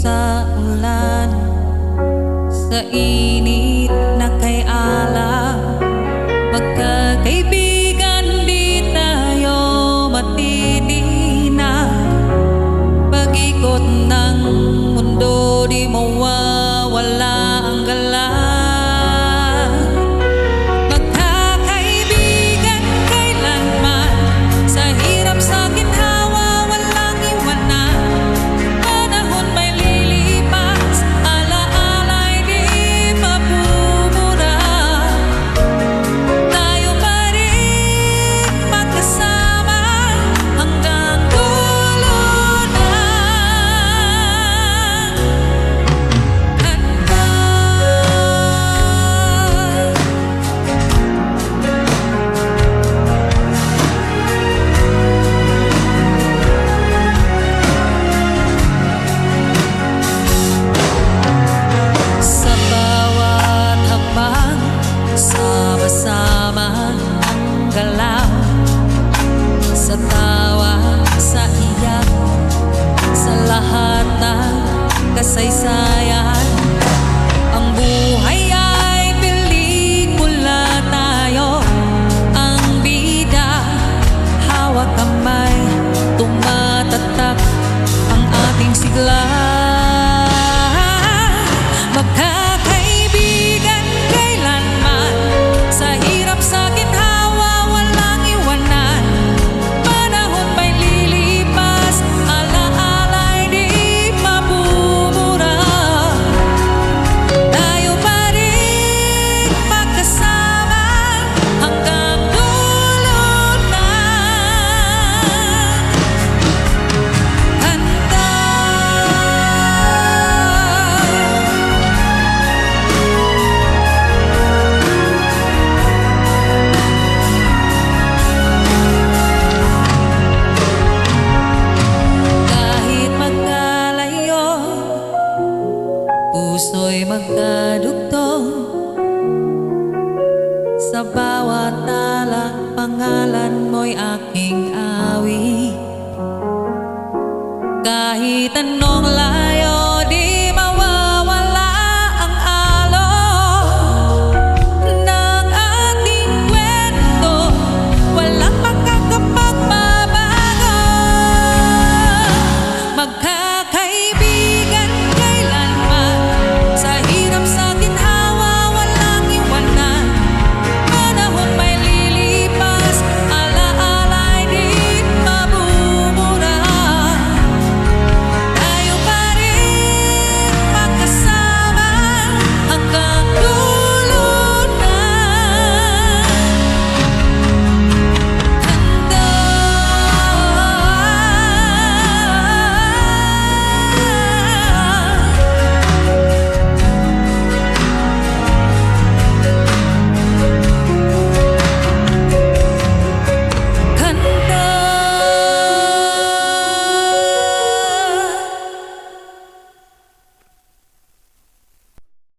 sa ulan, sa init na kay alab. Magkakaibigan di tayo matitinag. Pag-ikot ng mundo di mawawala ang gala. Magkakaibigan kailanman, sa hirap sa ginhawa walang iwanan. Panahon may lilipas, alaala'y di mabubura. Tayo pa rin magkasama hanggang dulo na. Sa bawat hakbang, sama-sama ang galaw. Sa tawa, sa iyak, sa lahat ng kasaysayan. Ang buhay ay pelikula, tayo ang bida. Hawak kamay, tumatatak ang ating sigla. Magkakaibigan kailanman, sa hirap sa ginhawa walang iwanan. Panahon may lilipas, alaala'y di mabubura. Tayo pa rin magkasama hanggang dulo na. Kanta. Kahit magkalayo, puso'y magkadugtong. Sa bawat tala, pangalan mo'y aking awit. Kahit anong